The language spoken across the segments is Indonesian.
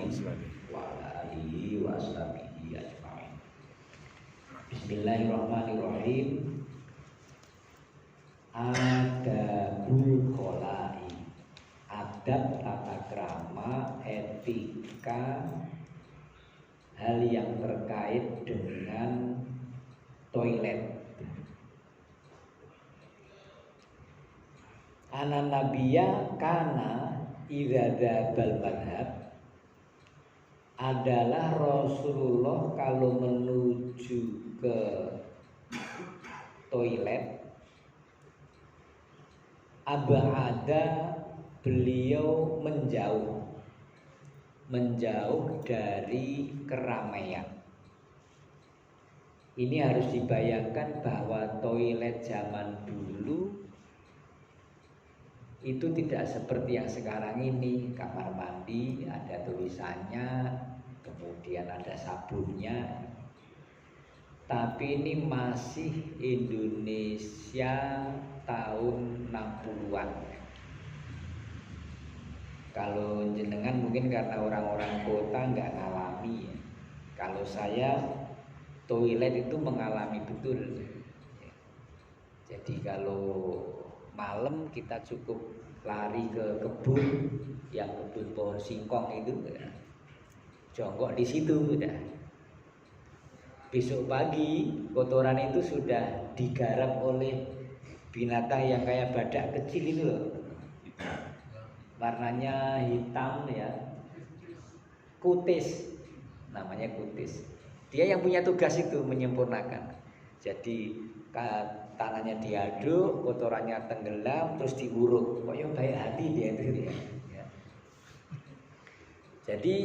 wa ala alihi wa ashabihi ajma'in. Bismillahirrahmanirrahim. Adabul qolai, adab tata krama, etika, hal yang terkait dengan toilet. Anan nabiya kana idza dzabal madhab, adalah Rasulullah kalau menuju ke toilet, abada, beliau menjauh dari keramaian. Ini harus dibayangkan bahwa toilet zaman dulu itu tidak seperti yang sekarang ini. Kamar mandi ada tulisannya, kemudian ada sabunnya. Tapi ini masih Indonesia tahun 60-an. Kalau jenengan mungkin karena orang-orang kota nggak ngalami. Kalau saya toilet itu mengalami betul. Jadi kalau malam kita cukup lari ke kebun, yang kebun pohon singkong itu, jongkok di situ udah. Besok pagi kotoran itu sudah digarap oleh binatang yang kayak badak kecil itu loh. Warnanya hitam ya, kutis, namanya kutis. Dia yang punya tugas itu menyempurnakan. Jadi tanahnya diaduk, kotorannya tenggelam, terus diuruk. Pokoknya baik hati dia itu ya. Jadi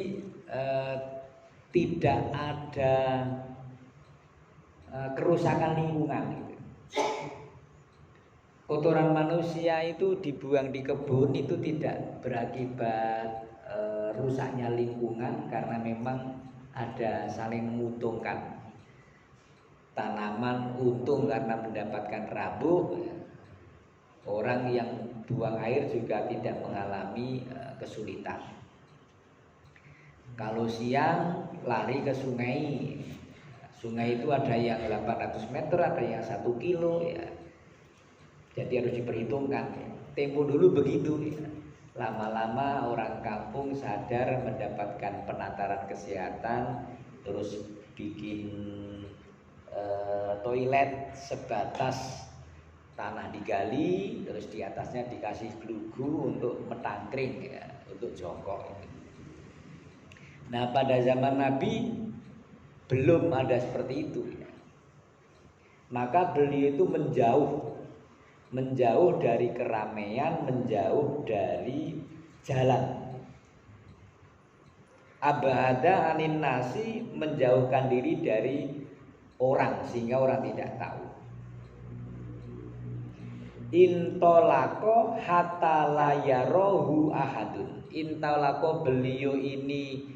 tidak ada kerusakan lingkungan gitu. Kotoran manusia itu dibuang di kebun itu tidak berakibat rusaknya lingkungan, karena memang ada saling menguntungkan. Tanaman untung karena mendapatkan rabuk, orang yang buang air juga tidak mengalami kesulitan. Kalau siang lari ke sungai, sungai itu ada yang 800 meter, ada yang 1 kilo ya. Jadi harus diperhitungkan. Tempo dulu begitu ya. Lama-lama orang kampung sadar mendapatkan penataran kesehatan, terus bikin toilet sebatas tanah digali, terus di atasnya dikasih glugu untuk metangkring ya, untuk jongkok. Nah pada zaman Nabi belum ada seperti itu ya. Maka beliau itu menjauh dari keramaian, menjauh dari jalan. Abada anin nasi, menjauhkan diri dari orang sehingga orang tidak tahu. Intolako hatta layarohu ahadun. Intolako, beliau ini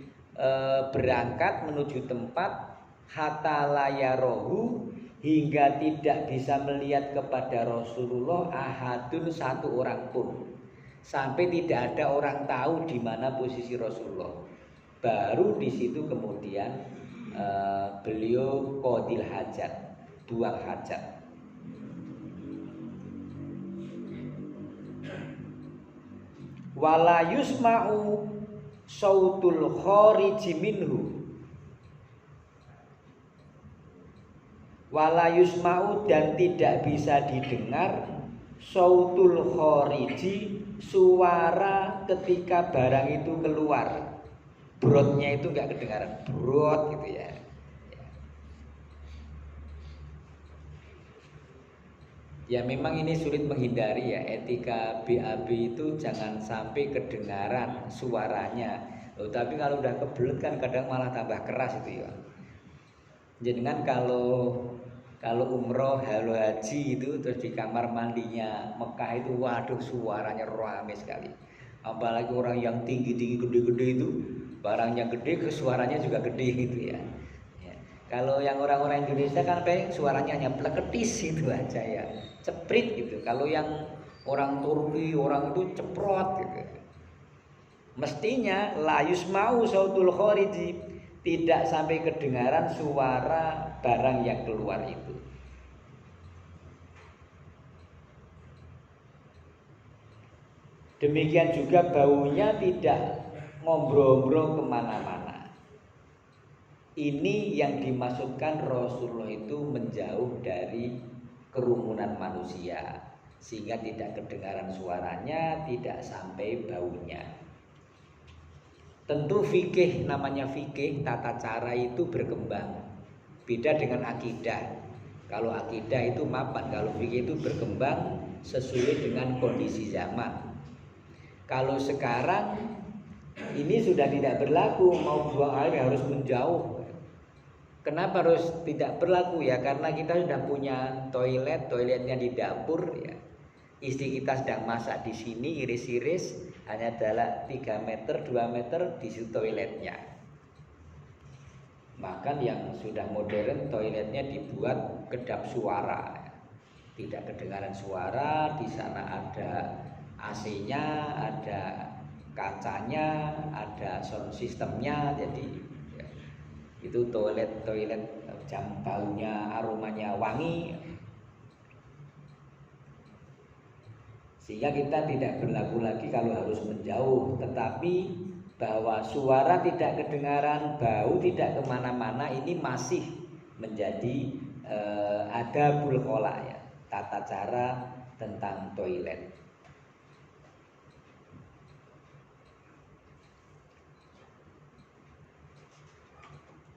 berangkat menuju tempat, hatta layarohu, hingga tidak bisa melihat kepada Rasulullah ahadun, satu orang pun. Sampai tidak ada orang tahu di mana posisi Rasulullah. Baru di situ kemudian beliau qadil hajat, buang hajat. Wala yusma'u sautul khariji minhu. Wala yusma'u, dan tidak bisa didengar sautul khariji, suara ketika barang itu keluar. Brotnya itu enggak kedengaran, brot gitu ya. Ya memang ini sulit menghindari ya, etika BAB itu jangan sampai kedengaran suaranya. Tapi kalau udah kebelet kan kadang malah tambah keras itu ya. Jadi kan kalau umroh, haji itu terus di kamar mandinya Mekah itu, waduh suaranya ramai sekali. Apalagi orang yang tinggi-tinggi gede-gede itu, barangnya gede, suaranya juga gede gitu ya. Kalau yang orang-orang Indonesia kan suaranya hanya pleketis itu aja ya, ceprit gitu. Kalau yang orang Turki, orang itu ceprot gitu. Mestinya la yusma'u sautul khariji, tidak sampai kedengaran suara barang yang keluar itu. Demikian juga baunya tidak ngombro-ngombro kemana-mana. Ini yang dimaksudkan Rasulullah itu menjauh dari kerumunan manusia, sehingga tidak kedengaran suaranya, tidak sampai baunya. Tentu fikih, namanya fikih, tata cara itu berkembang. Beda dengan akidah. Kalau akidah itu mapan, kalau fikih itu berkembang sesuai dengan kondisi zaman. Kalau sekarang ini sudah tidak berlaku, mau buang air harus menjauh. Kenapa harus tidak berlaku ya? Karena kita sudah punya toiletnya di dapur ya. Istri kita sedang masak di sini, iris-iris, hanya adalah 3 meter, 2 meter di situ toiletnya. Bahkan yang sudah modern toiletnya dibuat kedap suara, tidak kedengaran suara. Di sana ada AC-nya, ada kacanya, ada sound systemnya, jadi ya, itu toilet jam baunya, aromanya wangi, sehingga kita tidak berlaku lagi kalau harus menjauh. Tetapi bahwa suara tidak kedengaran, bau tidak kemana-mana, ini masih menjadi adabul khala ya, tata cara tentang toilet.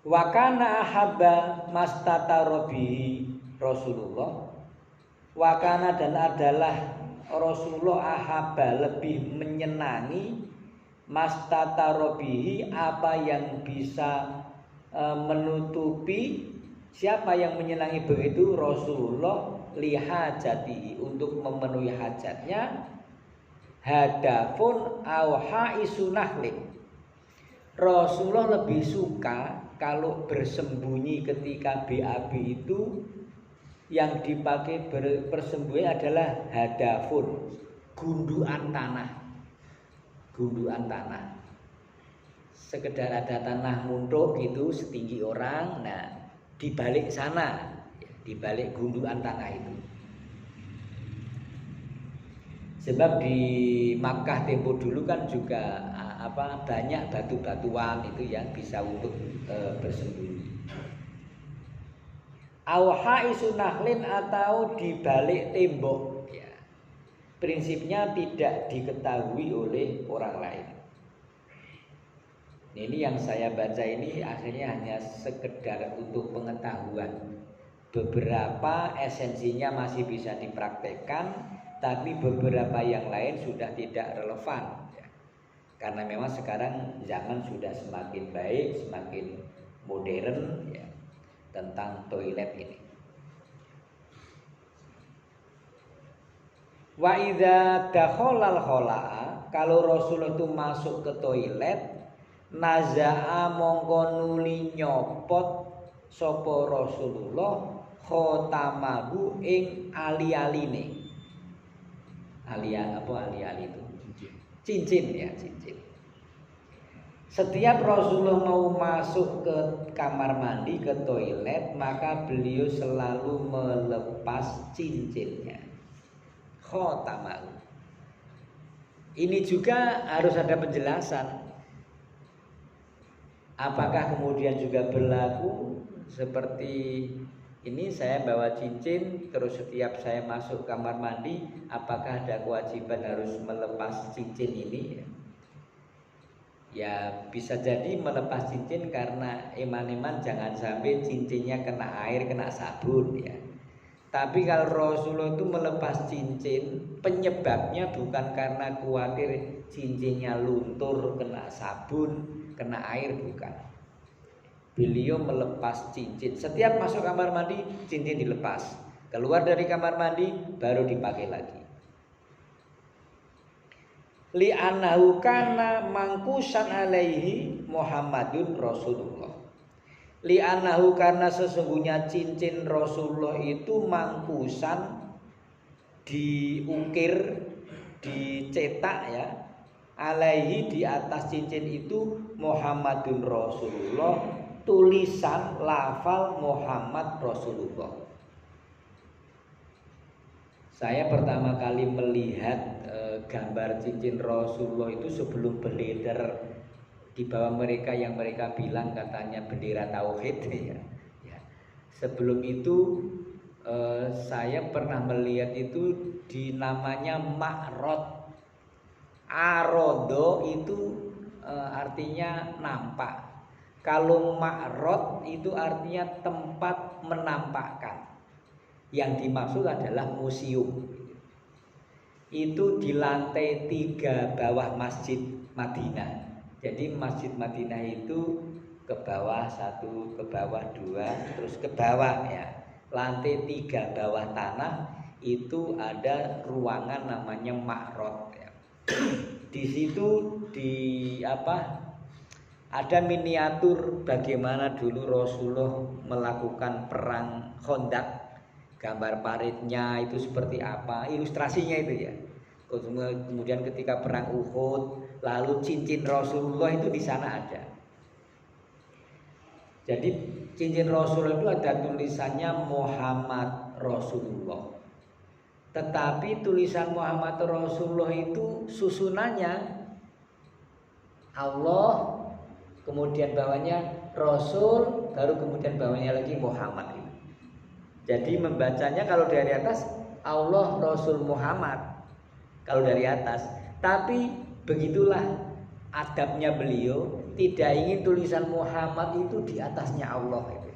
Wa kana ahabba mastatarabi Rasulullah. Wa kana, dan adalah Rasulullah ahabba, lebih menyenangi mastatarabihi, apa yang bisa menutupi. Siapa yang menyenangi begitu? Rasulullah lihajatihi, untuk memenuhi hajatnya. Hadafun au haisunahlin, Rasulullah lebih suka kalau bersembunyi ketika BAB itu yang dipakai bersembunyi adalah hadafun, gundukan tanah. Gundukan tanah. Sekedar ada tanah muntuk gitu setinggi orang, nah di balik sana, di balik gundukan tanah itu. Sebab di Makkah tempo dulu kan juga banyak batu-batuan itu yang bisa untuk bersembunyi. Awhaisu nahlin, atau di balik tembok ya. Prinsipnya tidak diketahui oleh orang lain. Ini yang saya baca ini akhirnya hanya sekedar untuk pengetahuan. Beberapa esensinya masih bisa dipraktekkan, tapi beberapa yang lain sudah tidak relevan. Karena memang sekarang zaman sudah semakin baik, semakin modern ya, tentang toilet ini. Wa idza dakhalal khalaa, kalau Rasulullah itu masuk ke toilet, naza'a mongko nuli nyopot sapa Rasulullah khotamahu ing ali-aline. Ali-ali itu? Cincin ya, cincin. Setiap Rasulullah mau masuk ke kamar mandi, ke toilet, maka beliau selalu melepas cincinnya. Khotamahu. Ini juga harus ada penjelasan. Apakah kemudian juga berlaku seperti ini, saya bawa cincin, terus setiap saya masuk kamar mandi, apakah ada kewajiban harus melepas cincin ini? Ya bisa jadi melepas cincin karena eman-eman jangan sampai cincinnya kena air, kena sabun ya. Tapi kalau Rasulullah itu melepas cincin, penyebabnya bukan karena khawatir cincinnya luntur, kena sabun, kena air, bukan. Beliau melepas cincin. Setiap masuk kamar mandi, cincin dilepas. Keluar dari kamar mandi, baru dipakai lagi. Li'annahu kana mangkusan alaihi Muhammadun Rasulullah. Li'annahu, karena sesungguhnya cincin Rasulullah itu mangkusan, diukir, dicetak ya, alaihi di atas cincin itu Muhammadun Rasulullah, tulisan lafal Muhammad Rasulullah. Saya pertama kali melihat gambar cincin Rasulullah itu sebelum beredar di bawah mereka yang mereka bilang katanya bendera tauhid ya. Sebelum itu saya pernah melihat itu di namanya Ma'rod. Arodo itu artinya nampak. Kalau Ma'rod itu artinya tempat menampakkan. Yang dimaksud adalah museum. Itu di lantai 3 bawah Masjid Madinah. Jadi Masjid Madinah itu ke bawah 1, ke bawah 2, terus ke bawah ya. Lantai 3 bawah tanah itu ada ruangan namanya Ma'rod ya. Di situ ada miniatur bagaimana dulu Rasulullah melakukan perang Khandaq. Gambar paritnya itu seperti apa, ilustrasinya itu ya. Kemudian ketika perang Uhud, lalu cincin Rasulullah itu di sana ada. Jadi cincin Rasulullah itu ada tulisannya Muhammad Rasulullah. Tetapi tulisan Muhammad Rasulullah itu susunannya Allah, kemudian bawahnya Rasul, baru kemudian bawahnya lagi Muhammad. Jadi membacanya kalau dari atas Allah Rasul Muhammad kalau dari atas. Tapi begitulah adabnya beliau, tidak ingin tulisan Muhammad itu di atasnya Allah gitu.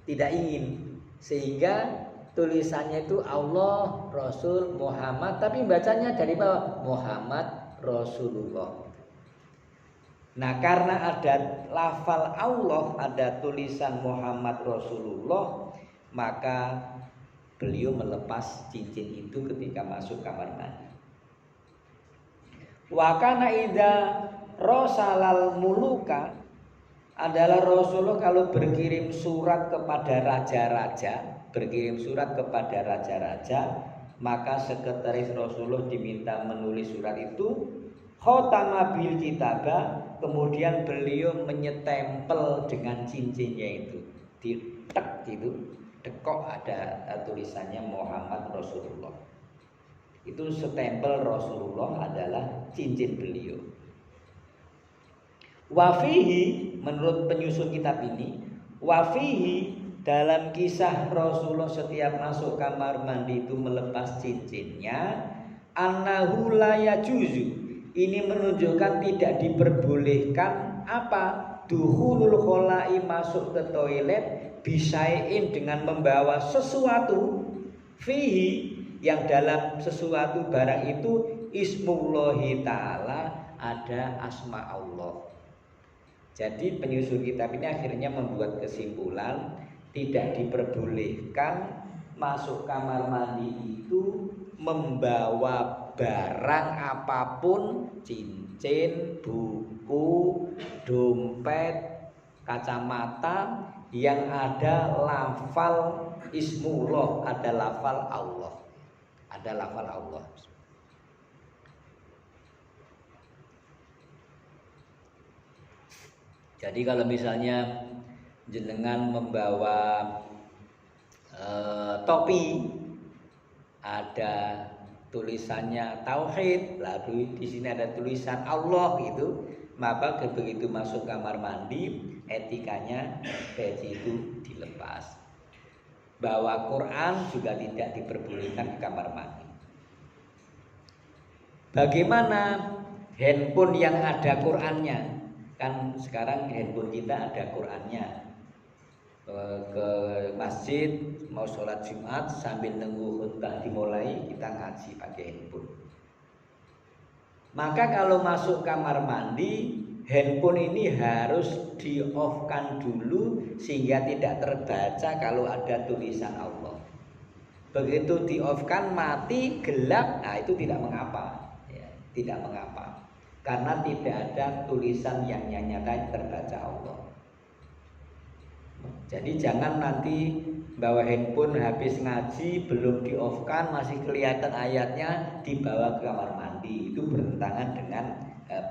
Tidak ingin, sehingga tulisannya itu Allah Rasul Muhammad, tapi bacanya dari bawah Muhammad Rasulullah. Nah, karena ada lafal Allah, ada tulisan Muhammad Rasulullah, maka beliau melepas cincin itu ketika masuk kamar mandi. Wa kana idza rasalal muluka, adalah Rasulullah kalau berkirim surat kepada raja-raja, maka sekretaris Rasulullah diminta menulis surat itu, khotama bil kitabah, kemudian beliau menyetempel dengan cincinnya itu, ditek gitu. Dekok ada tulisannya Muhammad Rasulullah. Itu stempel Rasulullah adalah cincin beliau. Wafihi, menurut penyusun kitab ini, wafihi dalam kisah Rasulullah setiap masuk kamar mandi itu melepas cincinnya, annahu la yajuzu. Ini menunjukkan tidak diperbolehkan apa? Duhulul khola'i, masuk ke toilet, bisain dengan membawa sesuatu, fihi yang dalam sesuatu barang itu ismullahi ta'ala, ada asma Allah. Jadi penyusun kitab ini akhirnya membuat kesimpulan tidak diperbolehkan masuk kamar mandi itu membawa barang apapun, cincin, buku, dompet, kacamata yang ada lafal ismullah, ada lafal Allah. Ada lafal Allah. Jadi kalau misalnya jenengan membawa topi, ada tulisannya tauhid, lalu di sini ada tulisan Allah gitu, maka begitu masuk kamar mandi, etikanya peci itu dilepas. Bawa Quran juga tidak diperbolehkan di kamar mandi. Bagaimana handphone yang ada Qurannya? Kan sekarang handphone kita ada Qurannya. Ke masjid mau sholat Jumat sambil nunggu khutbah dimulai, kita ngaji pakai handphone. Maka kalau masuk kamar mandi, handphone ini harus di-off-kan dulu sehingga tidak terbaca kalau ada tulisan Allah. Begitu di-off-kan, mati, gelap, nah itu tidak mengapa ya, tidak mengapa, karena tidak ada tulisan yang nyata terbaca Allah. Jadi jangan nanti bawa handphone habis ngaji belum di-off-kan, masih kelihatan ayatnya, dibawa ke kamar mandi. Itu bertentangan dengan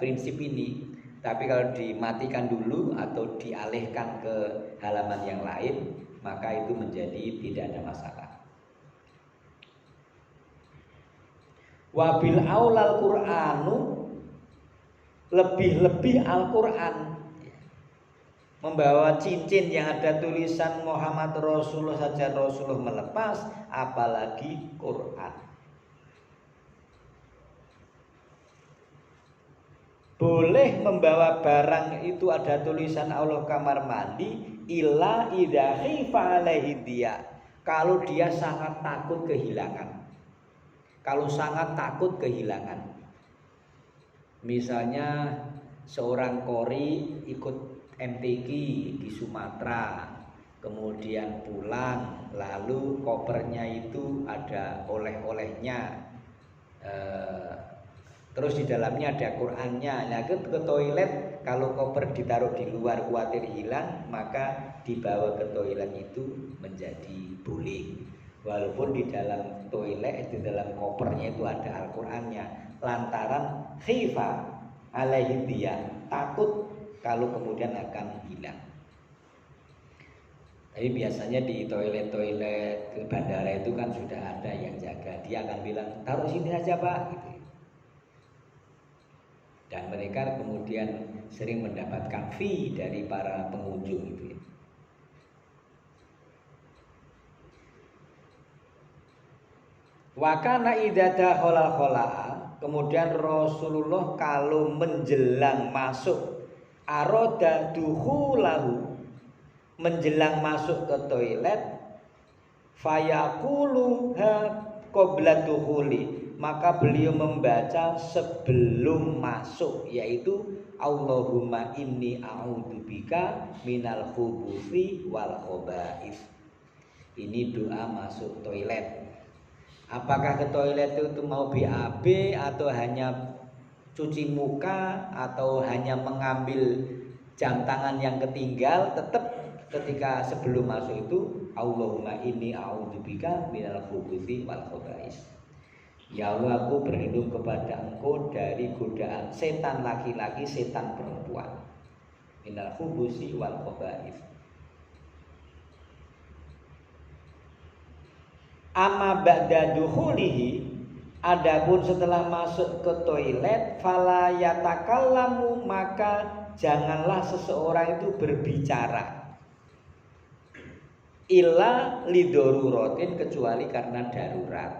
prinsip ini. Tapi kalau dimatikan dulu atau dialihkan ke halaman yang lain, maka itu menjadi tidak ada masalah. Wabil aulal Qur'anu, lebih-lebih Al-Qur'an, membawa cincin yang ada tulisan Muhammad Rasulullah saja Rasulullah melepas, apalagi Qur'an. Boleh membawa barang itu ada tulisan Allah kamar mandi illa idza khifa alaihi dia, kalau dia sangat takut kehilangan. Kalau sangat takut kehilangan. Misalnya seorang qori ikut MTQ di Sumatera, kemudian pulang, lalu kopernya itu ada oleh-olehnya, terus di dalamnya ada Qur'annya. Nah, ke toilet, kalau koper ditaruh di luar khawatir hilang, maka dibawa ke toilet itu menjadi boleh. Walaupun di dalam toilet, di dalam kopernya itu ada Al-Qur'annya, lantaran khifa alaihi dia, takut kalau kemudian akan hilang. Tapi biasanya di toilet-toilet ke bandara itu kan sudah ada yang jaga. Dia akan bilang, taruh sini saja Pak, gitu. Dan mereka kemudian sering mendapatkan fee dari para pengunjung itu ya. Wa kana idza dakhala khalaa, kemudian Rasulullah kalau menjelang masuk aroda dukhulahu, menjelang masuk ke toilet, fayaqulu ha qabla dukhuli, maka beliau membaca sebelum masuk, yaitu Allahumma inni a'udzubika minal khubuthi wal khaba'ith. Ini doa masuk toilet. Apakah ke toilet itu mau BAB atau hanya cuci muka atau hanya mengambil jam tangan yang ketinggal, tetap ketika sebelum masuk itu Allahumma inni a'udzubika minal khubuthi wal khaba'ith. Ya Allah, aku berlindung kepada Engkau dari godaan setan laki-laki, setan perempuan. Minal khubuthi wal khaba'ith. Amma ba'da dukhulihi, adapun setelah masuk ke toilet, fala yatakallamu, maka janganlah seseorang itu berbicara illa lidoruratin, kecuali karena darurat.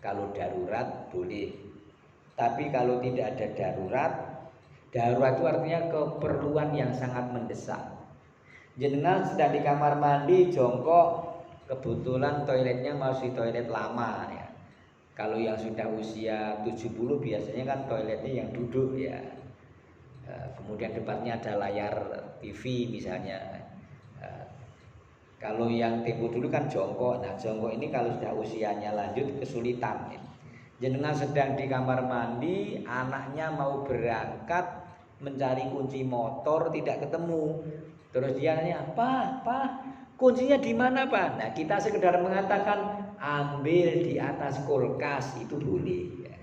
Kalau darurat boleh, tapi kalau tidak ada darurat, darurat itu artinya keperluan yang sangat mendesak. Jenengan sedang di kamar mandi jongkok, kebetulan toiletnya masih toilet lama ya. Kalau yang sudah usia 70 biasanya kan toiletnya yang duduk ya. Kemudian depannya ada layar TV misalnya. Kalau yang tempo dulu kan jongkok. Nah, jongkok ini kalau sudah usianya lanjut kesulitan ya. Jenengan sedang di kamar mandi, anaknya mau berangkat mencari kunci motor tidak ketemu. Terus dia nanya, "Pak, kuncinya di mana Pak?" Nah, kita sekedar mengatakan ambil di atas kulkas, itu boleh ya.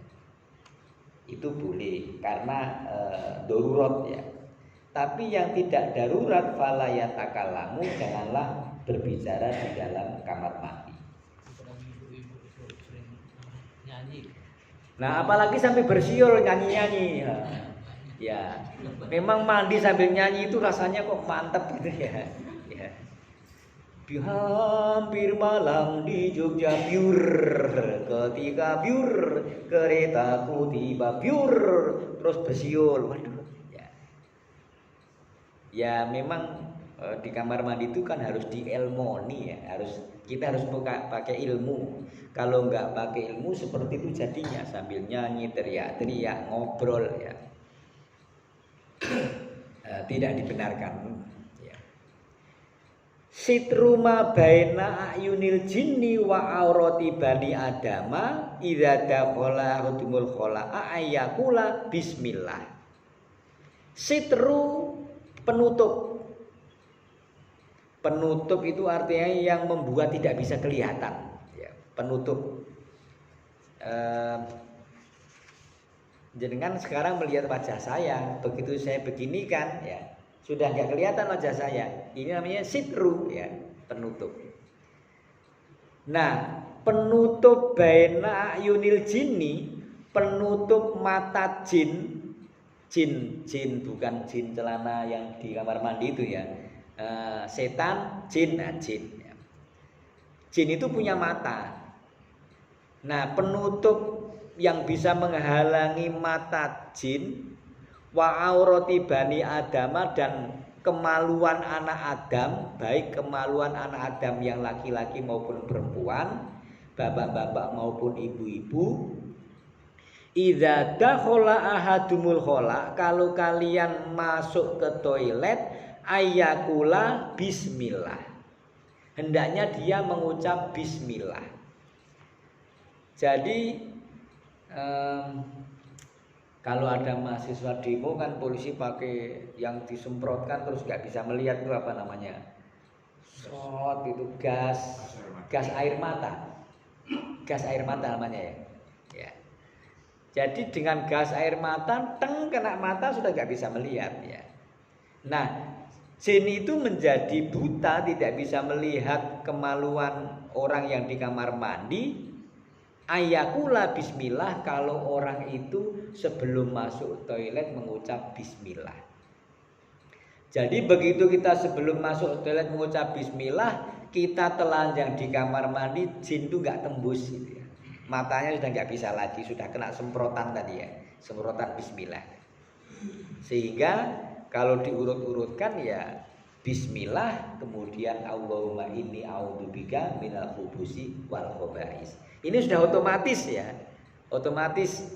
Itu boleh karena darurat ya. Tapi yang tidak darurat, fala yatakallamu, janganlah berbicara di dalam kamar mandi. Nah, apalagi sampai bersiul nyanyi-nyanyi. Ya, memang mandi sambil nyanyi itu rasanya kok mantap gitu ya. Hampir malam di Jogja biur, ketika biur keretaku tiba biur, terus bersiul. Waduh. Ya memang di kamar mandi itu kan harus diilmoni ya, kita harus pakai ilmu. Kalau nggak pakai ilmu seperti itu jadinya, sambil nyanyi, teriak-teriak, ngobrol ya, tidak dibenarkan. Sitruma baina ayunil jinni wa aurati bani adama idza dakhala hudumul khala ayakula bismillah. Sitru penutup. Penutup itu artinya yang membuat tidak bisa kelihatan ya, penutup. Jenengan sekarang melihat wajah saya, begitu saya begini kan, ya sudah nggak kelihatan wajah saya. Ini namanya sitru, ya, penutup. Nah, penutup baina yunil jinni, penutup mata jin, jin bukan jin celana yang di kamar mandi itu ya. Setan, jin, jin. Jin itu punya mata. Nah, penutup yang bisa menghalangi mata jin wa aurati bani adama dan kemaluan anak Adam, baik kemaluan anak Adam yang laki-laki maupun perempuan, bapak-bapak maupun ibu-ibu. Idza dakhala ahadumul khala, kalau kalian masuk ke toilet, ayakula bismillah. Hendaknya dia mengucap bismillah. Jadi kalau ada mahasiswa demo kan polisi pakai yang disemprotkan terus nggak bisa melihat itu apa namanya, shot itu gas air mata namanya ya. Ya. Jadi dengan gas air mata kena mata sudah nggak bisa melihat ya. Nah, jin itu menjadi buta, tidak bisa melihat kemaluan orang yang di kamar mandi. Ayakula bismillah, kalau orang itu sebelum masuk toilet mengucap bismillah. Jadi begitu kita sebelum masuk toilet mengucap bismillah, kita telanjang di kamar mandi, jin itu nggak tembus gitu ya. Matanya sudah nggak bisa lagi, sudah kena semprotan tadi ya, semprotan bismillah. Sehingga kalau diurut-urutkan ya bismillah, kemudian Allahumma inni a'udzubika minal khubusi wal khaba'is. Ini sudah otomatis ya. Otomatis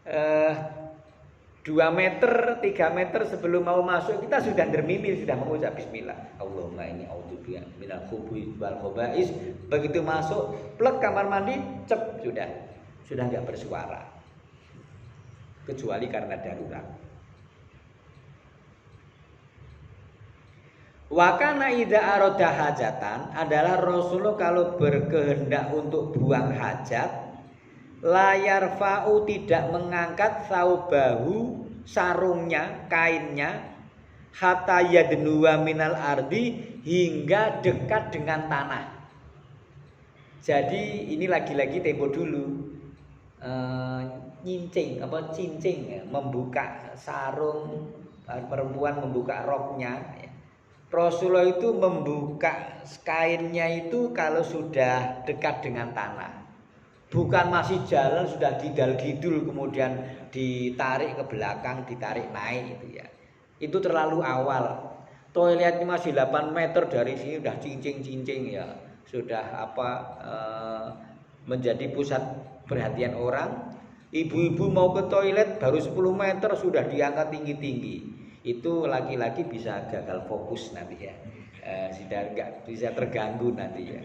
2 meter, 3 meter sebelum mau masuk kita sudah dermimir, sudah mengucap bismillah. Allahumma inni a'udzubika minal khubusi wal khaba'is. Begitu masuk, plek kamar mandi, cep sudah enggak bersuara. Kecuali karena darurat. Wakana idza aroda hajatan adalah Rasulullah kalau berkehendak untuk buang hajat, layar fa'u tidak mengangkat saubahu sarungnya, kainnya, hatta yadnuwa minal ardi hingga dekat dengan tanah. Jadi ini lagi-lagi tempo dulu cincing ya, membuka sarung, perempuan membuka roknya ya. Rasulullah itu membuka kainnya itu kalau sudah dekat dengan tanah. Bukan masih jalan sudah gidal-gidul kemudian ditarik ke belakang, ditarik naik itu ya. Itu terlalu awal. Toiletnya masih 8 meter dari sini sudah cincing-cincing ya. Sudah menjadi pusat perhatian orang. Ibu-ibu mau ke toilet baru 10 meter sudah diangkat tinggi-tinggi. Itu laki-laki bisa gagal fokus nanti ya, sudah nggak bisa terganggu nanti ya.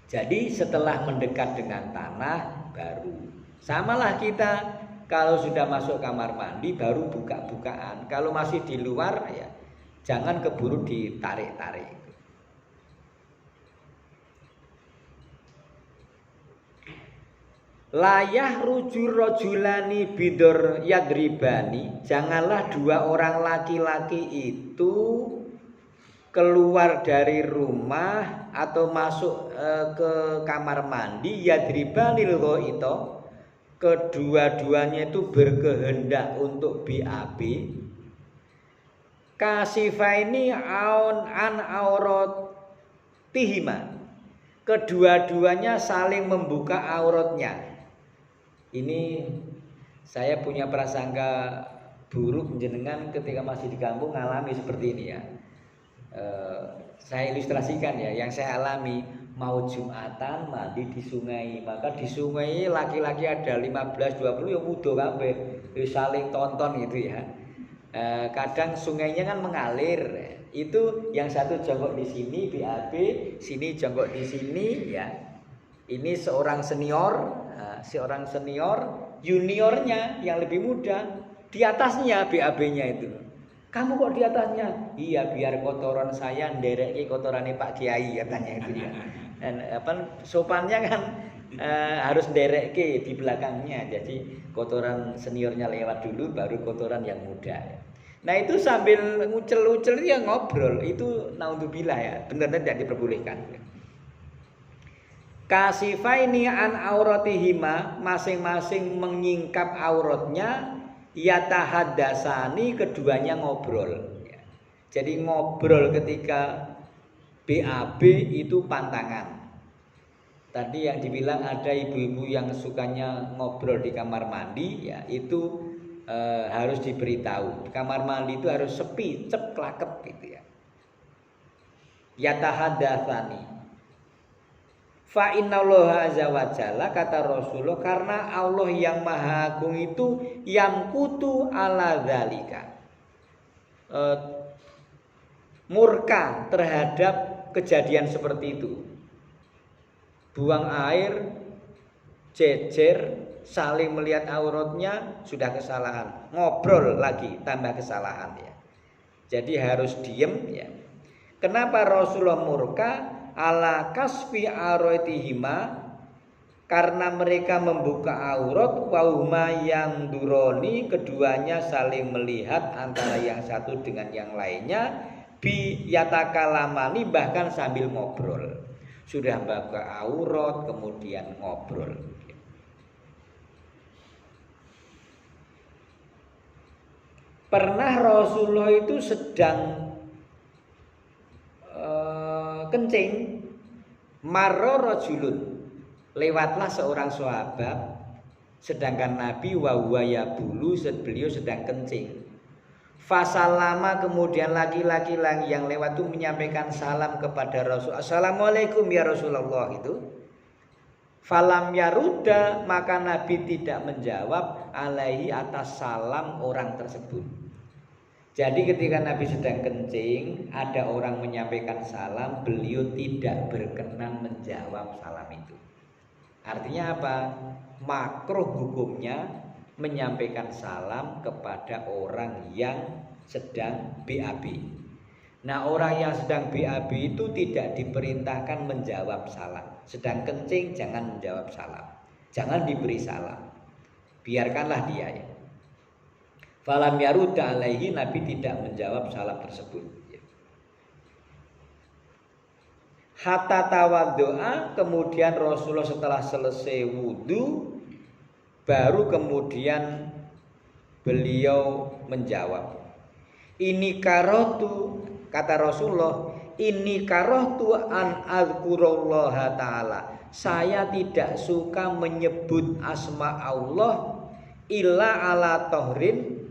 Jadi setelah mendekat dengan tanah baru samalah kita kalau sudah masuk kamar mandi baru buka-bukaan. Kalau masih di luar ya jangan keburu ditarik-tarik. Layah rujur rojulani bidor yadribani, janganlah 2 orang laki-laki itu keluar dari rumah atau masuk ke kamar mandi yadribanil ghaita, kedua-duanya itu berkehendak untuk BAB. Kasifaini aun an auratihima, kedua-duanya saling membuka auratnya. Ini saya punya prasangka buruk jenengan ketika masih di kampung ngalami seperti ini ya. Saya ilustrasikan ya, yang saya alami mau Jumatan mandi di sungai, maka di sungai laki-laki ada 15-20 yang wudu kabeh, saling tonton gitu ya. Kadang sungainya kan mengalir, itu yang satu jongkok di sini BAB, sini jongkok di sini ya. Ini seorang senior, juniornya yang lebih muda di atasnya BAB-nya itu. Kamu kok di atasnya? Iya, biar kotoran saya ndereki kotorane Pak Kiai katanya itu ya. Dan sopannya kan harus nderekke di belakangnya. Jadi kotoran seniornya lewat dulu, baru kotoran yang muda. Nah itu sambil ngucel-ucel ya ngobrol, itu naudzubillah ya, benar-benar tidak diperbolehkan. Kasifaini an auratihima, masing-masing menyingkap auratnya, yatahaddasani, keduanya ngobrol. Jadi ngobrol ketika BAB itu pantangan. Tadi yang dibilang ada ibu-ibu yang sukanya ngobrol di kamar mandi, ya itu harus diberitahu. Kamar mandi itu harus sepi, ceplakep gitu ya. Yatahaddasani. Fa innallaha azza wa jalla, kata Rasulullah, karena Allah yang maha agung itu yang kutu ala dzalika, murka terhadap kejadian seperti itu. Buang air, jejer, saling melihat auratnya, sudah kesalahan. Ngobrol lagi, tambah kesalahan ya. Jadi harus diem ya. Kenapa Rasulullah murka? Ala kasfi auratihima, karena mereka membuka aurat, wahuma yang duroni, keduanya saling melihat antara yang satu dengan yang lainnya, bi yatakalamani, bahkan sambil ngobrol. Sudah buka aurat kemudian ngobrol. Pernah Rasulullah itu sedang kencing, marra rajulun, lewatlah seorang sahabat, sedangkan Nabi wa huwa yabulu, beliau sedang kencing. Fasalama, kemudian laki-laki yang lewat itu menyampaikan salam kepada Rasul, assalamualaikum ya Rasulullah itu. Falam yaruda, maka Nabi tidak menjawab alaihi, atas salam orang tersebut. Jadi ketika Nabi sedang kencing, ada orang menyampaikan salam, beliau tidak berkenan menjawab salam itu. Artinya apa? Makruh hukumnya menyampaikan salam kepada orang yang sedang BAB. Nah, orang yang sedang BAB itu tidak diperintahkan menjawab salam. Sedang kencing jangan menjawab salam, jangan diberi salam, biarkanlah dia ya. Falam yarudda alaihi, Nabi tidak menjawab salam tersebut. Hatta tawaddoa, kemudian Rasulullah setelah selesai wudu, baru kemudian beliau menjawab. Ini karotu, kata Rasulullah, ini karotu an azkurullaha ta'ala, saya tidak suka menyebut asma Allah illa ala tuhrin,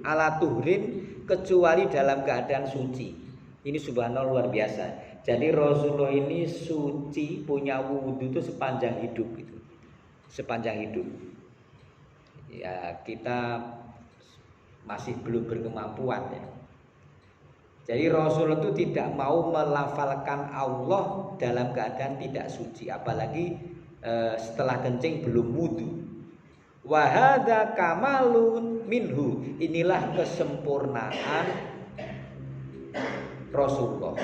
kecuali dalam keadaan suci. Ini subhanallah, luar biasa. Jadi Rasulullah ini suci, punya wudhu itu sepanjang hidup itu. Sepanjang hidup. Ya, kita masih belum berkemampuan ya. Jadi Rasulullah itu tidak mau melafalkan Allah dalam keadaan tidak suci, apalagi setelah kencing belum wudhu. Wa hadza kamalun minhu, inilah kesempurnaan Rasulullah.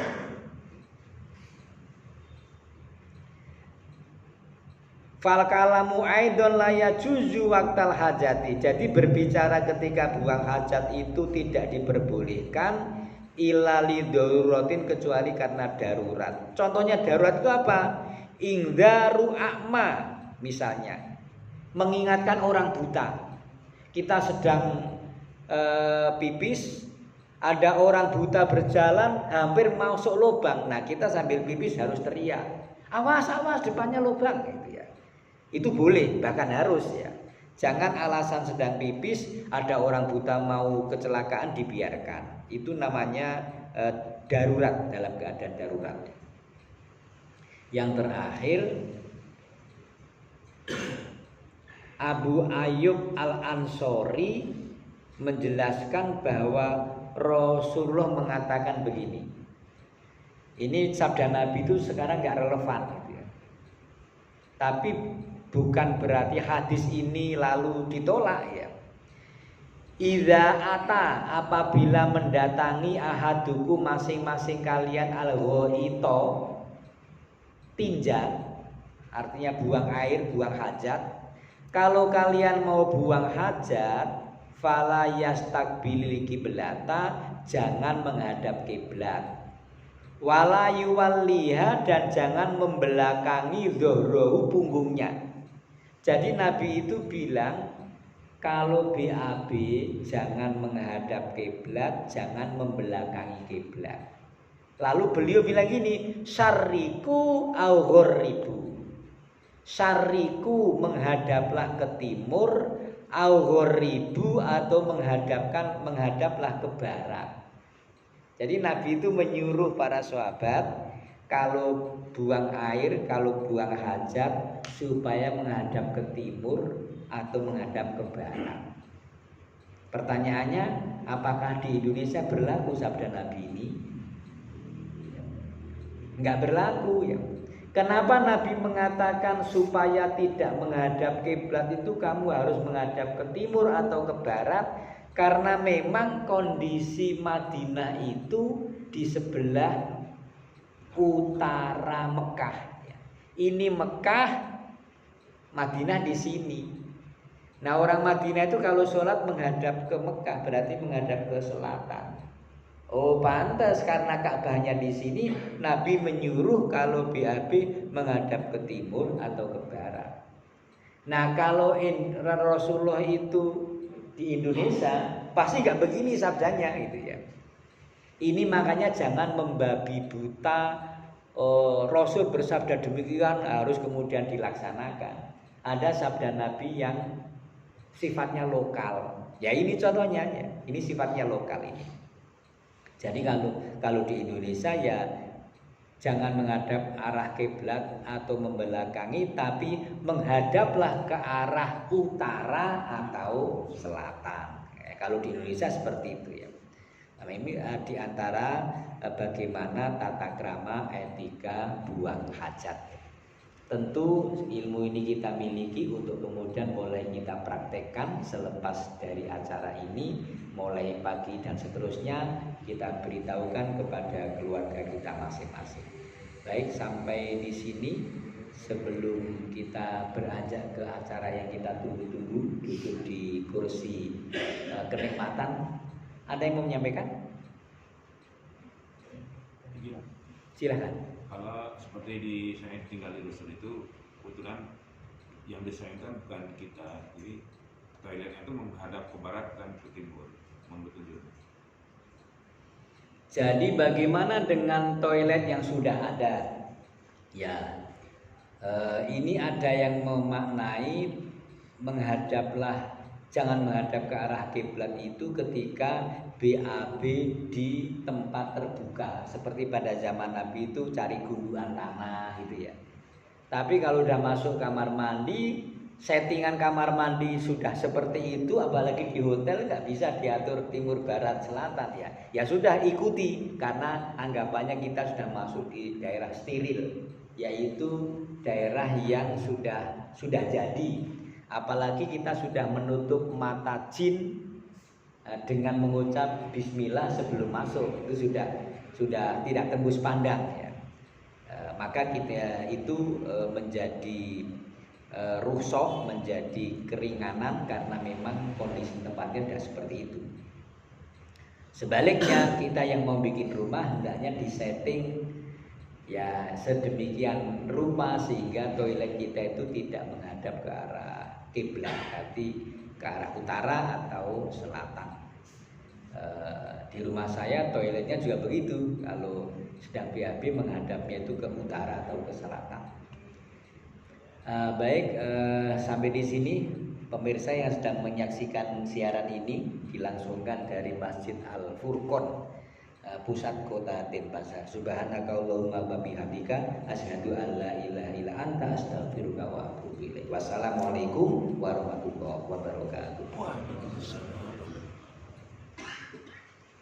Fal kalamu aidon la yajuzu waqtal hajati, jadi berbicara ketika buang hajat itu tidak diperbolehkan illa li daruratin, kecuali karena darurat. Contohnya darurat itu apa? Ingdaru a'ma, misalnya mengingatkan orang buta. Kita sedang pipis, ada orang buta berjalan hampir masuk lubang. Nah, kita sambil pipis harus teriak, awas awas, depannya lubang gitu ya. Itu boleh, bahkan harus ya. Jangan alasan sedang pipis ada orang buta mau kecelakaan dibiarkan. Itu namanya darurat, dalam keadaan darurat. Yang terakhir, Abu Ayyub Al-Ansori menjelaskan bahwa Rasulullah mengatakan begini. Ini sabda Nabi itu sekarang gak relevan gitu ya. Tapi bukan berarti hadis ini lalu ditolak ya. Idza ata, apabila mendatangi ahaduku masing-masing kalian al-ghaito, tinja, artinya buang air, buang hajat. Kalau kalian mau buang hajat, fala yastaqbilil kiblata, jangan menghadap kiblat. Wala yuwalliha, dan jangan membelakangi dhuhrahu, punggungnya. Jadi Nabi itu bilang kalau BAB jangan menghadap kiblat, jangan membelakangi kiblat. Lalu beliau bilang gini, syarriku au ghorribu. Syarriku, menghadaplah ke timur, au ghorribu, atau menghadaplah ke barat. Jadi Nabi itu menyuruh para sahabat kalau buang air, kalau buang hajat supaya menghadap ke timur atau menghadap ke barat. Pertanyaannya, apakah di Indonesia berlaku sabda Nabi ini? Enggak berlaku ya. Kenapa Nabi mengatakan supaya tidak menghadap kiblat itu kamu harus menghadap ke timur atau ke barat? Karena memang kondisi Madinah itu di sebelah utara Mekah. Ini Mekah, Madinah di sini. Nah, orang Madinah itu kalau sholat menghadap ke Mekah berarti menghadap ke selatan. Oh, pantas karena Ka'bahnya di sini, Nabi menyuruh kalau BAB menghadap ke timur atau ke barat. Nah, kalau Rasulullah itu di Indonesia pasti nggak begini sabdanya gitu ya. Ini makanya jangan membabi buta. Rasul bersabda demikian harus kemudian dilaksanakan. Ada sabda Nabi yang sifatnya lokal. Ya ini contohnya ya. Ini sifatnya lokal ini. Jadi kalau di Indonesia ya jangan menghadap arah kiblat atau membelakangi, tapi menghadaplah ke arah utara atau selatan. Kalau di Indonesia seperti itu ya. Nah, ini diantara bagaimana tata krama etika buang hajat. Tentu ilmu ini kita miliki untuk kemudian mulai kita praktekkan selepas dari acara ini, mulai pagi dan seterusnya kita beritahukan kepada keluarga kita masing-masing. Baik, sampai di sini. Sebelum kita beranjak ke acara yang kita tunggu-tunggu, duduk di kursi kenikmatan, ada yang mau menyampaikan? Silakan. Kalau seperti di saya tinggal di Rusun itu, kebetulan yang disayangkan bukan kita, jadi toiletnya itu menghadap ke barat dan ke timur, membetul. Jadi bagaimana dengan toilet yang sudah ada? Ya, ini ada yang memaknai jangan menghadap ke arah kiblat itu ketika BAB di tempat terbuka, seperti pada zaman Nabi itu cari gundukan tanah gitu ya. Tapi kalau udah masuk kamar mandi, settingan kamar mandi sudah seperti itu, apalagi di hotel nggak bisa diatur timur barat selatan ya. Ya sudah ikuti, karena anggapannya kita sudah masuk di daerah steril, yaitu daerah yang sudah jadi. Apalagi kita sudah menutup mata jin dengan mengucap bismillah sebelum masuk, itu sudah tidak tembus pandang ya. Maka kita itu menjadi rukhsah, menjadi keringanan karena memang kondisi tempatnya sudah seperti itu. Sebaliknya kita yang mau bikin rumah hendaknya disetting ya sedemikian rupa sehingga toilet kita itu tidak menghadap ke arah kiblat, tapi ke arah utara atau selatan. Di rumah saya toiletnya juga begitu, kalau sedang BAB menghadapnya itu ke utara atau ke selatan. Baik, sampai di sini pemirsa yang sedang menyaksikan siaran ini dilangsungkan dari Masjid Al Furqon, pusat kota Denpasar. Subhanakallahumma wa bihamdika asyhadu an la ilaha illa anta astaghfiruka wa atubu ilaik. Wassalamualaikum warahmatullahi wabarakatuh.